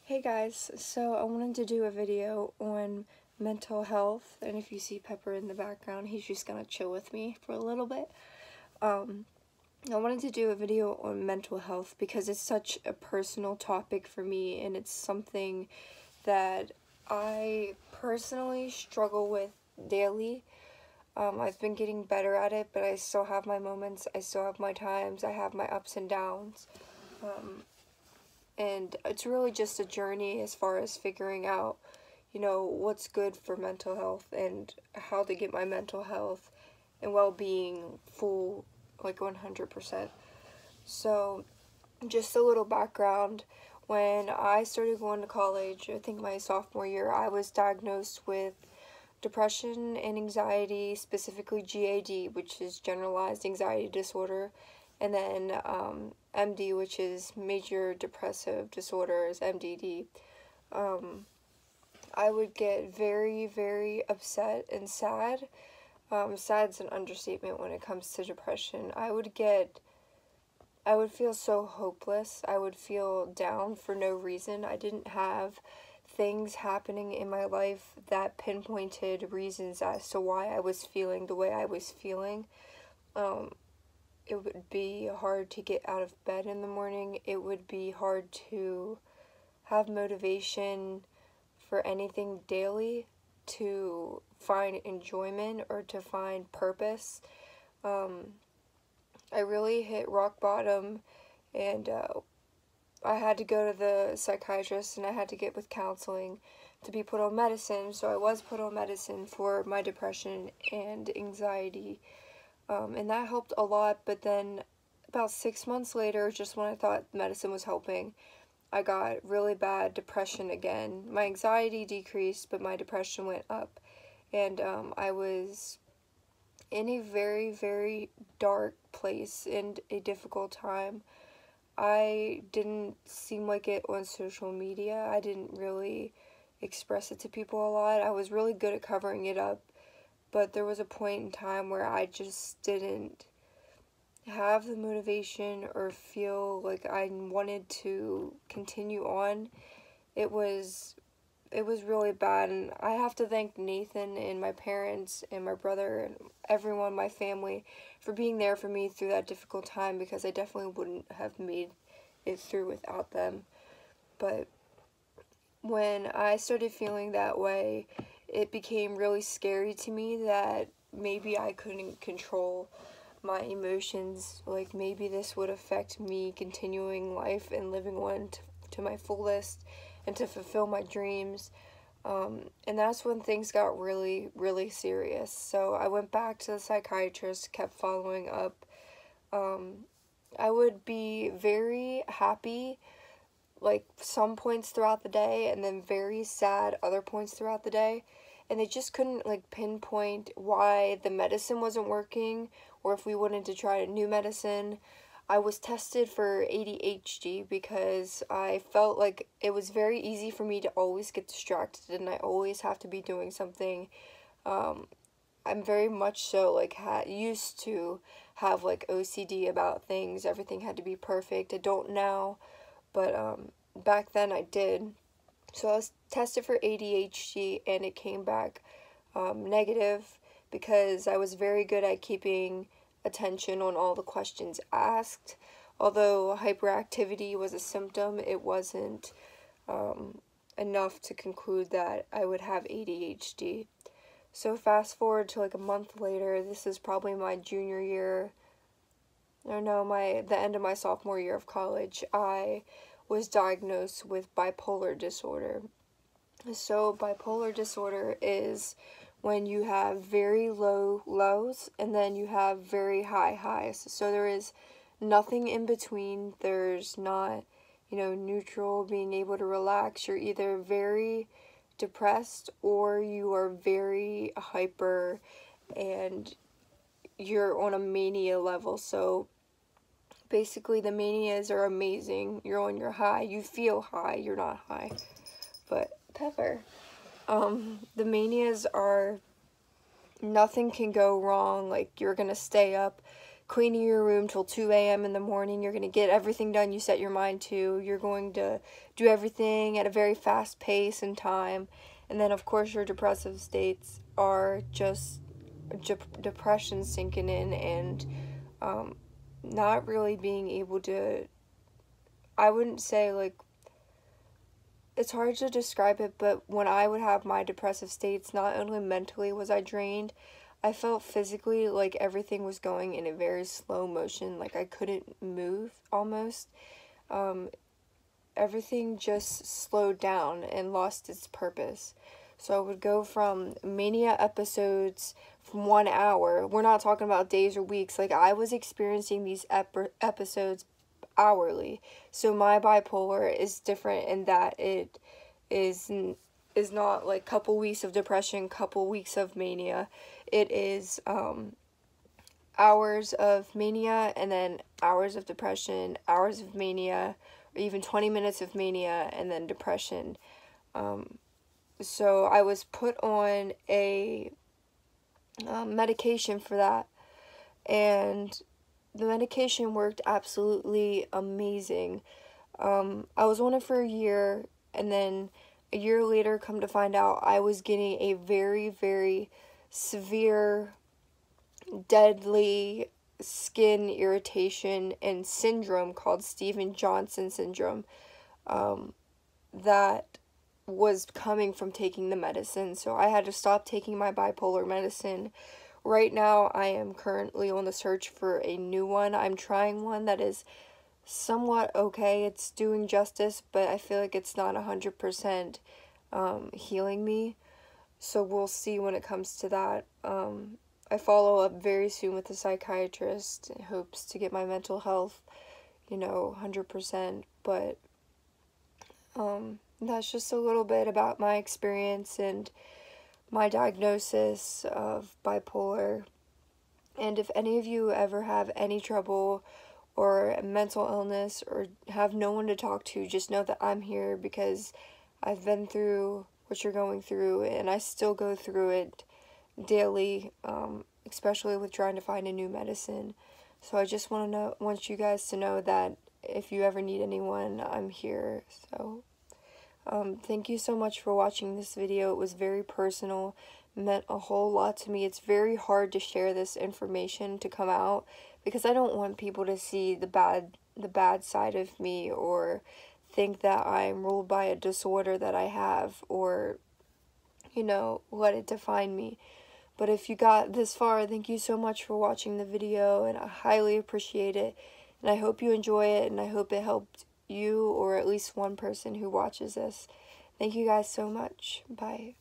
Hey guys, so I wanted to do a video on mental health, and if you see Pepper in the background, he's just gonna chill with me for a little bit. I wanted to do a video on mental health because it's such a personal topic for me, and it's something that I personally struggle with daily. I've been getting better at it, but I still have my moments, I still have my times, I have my ups and downs. And it's really just a journey as far as figuring out, what's good for mental health and how to get my mental health and well-being full, like 100%. So, just a little background. When I started going to college, I think my sophomore year, I was diagnosed with depression and anxiety, specifically GAD, which is generalized anxiety disorder, and then MD, which is major depressive disorders, MDD. I would get very, very upset and sad. Sad's an understatement when it comes to depression. I would feel so hopeless. I would feel down for no reason. I didn't have things happening in my life that pinpointed reasons as to why I was feeling the way I was feeling. It would be hard to get out of bed in the morning. It would be hard to have motivation for anything daily, to find enjoyment or to find purpose. I really hit rock bottom, and I had to go to the psychiatrist and I had to get with counseling to be put on medicine. So I was put on medicine for my depression and anxiety. And that helped a lot, but then about 6 months later, just when I thought medicine was helping, I got really bad depression again. My anxiety decreased, but my depression went up. And I was in a very, very dark place and a difficult time. I didn't seem like it on social media. I didn't really express it to people a lot. I was really good at covering it up. But there was a point in time where I just didn't have the motivation or feel like I wanted to continue on. It was really bad, and I have to thank Nathan and my parents and my brother and everyone, my family, for being there for me through that difficult time, because I definitely wouldn't have made it through without them. But when I started feeling that way, it became really scary to me that maybe I couldn't control my emotions. Like, maybe this would affect me continuing life and living one to my fullest and to fulfill my dreams. And that's when things got really, really serious. So I went back to the psychiatrist, kept following up. I would be very happy, like, some points throughout the day, and then very sad other points throughout the day. And they just couldn't, like, pinpoint why the medicine wasn't working or if we wanted to try a new medicine. I was tested for ADHD because I felt like it was very easy for me to always get distracted and I always have to be doing something. I'm very much so, like, used to have, like, OCD about things. Everything had to be perfect. I don't now, but back then I did. So I was tested for ADHD and it came back negative, because I was very good at keeping attention on all the questions asked. Although hyperactivity was a symptom, it wasn't enough to conclude that I would have ADHD. So fast forward to like a month later, this is probably my junior year, or no, the end of my sophomore year of college, I was diagnosed with bipolar disorder. So bipolar disorder is when you have very low lows and then you have very high highs. So there is nothing in between. There's not, neutral, being able to relax. You're either very depressed or you are very hyper and you're on a mania level. So basically the manias are amazing. You're on your high. You feel high. You're not high. But Pepper. The manias are, nothing can go wrong. Like, you're gonna stay up cleaning your room till 2 a.m. in the morning. You're going to get everything done you set your mind to. You're going to do everything at a very fast pace and time. And then, of course, your depressive states are just depression sinking in and not really being able to, I wouldn't say, like, it's hard to describe it, but when I would have my depressive states, not only mentally was I drained, I felt physically like everything was going in a very slow motion, like I couldn't move almost. Everything just slowed down and lost its purpose. So I would go from mania episodes from 1 hour. We're not talking about days or weeks. Like, I was experiencing these episodes hourly. So my bipolar is different in that it is not like couple weeks of depression, couple weeks of mania. It is hours of mania and then hours of depression, hours of mania, or even 20 minutes of mania and then depression. So I was put on a medication for that, and the medication worked absolutely amazing. I was on it for a year, and then a year later, come to find out, I was getting a very, very severe, deadly skin irritation and syndrome called Stevens-Johnson syndrome that was coming from taking the medicine. So I had to stop taking my bipolar medicine. Right now, I am currently on the search for a new one. I'm trying one that is somewhat okay. It's doing justice, but I feel like it's not 100% healing me. So we'll see when it comes to that. I follow up very soon with a psychiatrist in hopes to get my mental health, 100%. But that's just a little bit about my experience and my diagnosis of bipolar. And if any of you ever have any trouble or mental illness or have no one to talk to, just know that I'm here, because I've been through what you're going through, and I still go through it daily, especially with trying to find a new medicine. So I just want you guys to know that if you ever need anyone, I'm here. So thank you so much for watching this video. It was very personal, meant a whole lot to me. It's very hard to share this information to come out, because I don't want people to see the bad side of me, or think that I'm ruled by a disorder that I have, or let it define me. But if you got this far, thank you so much for watching the video, and I highly appreciate it, and I hope you enjoy it, and I hope it helped you or at least one person who watches this. Thank you guys so much. Bye.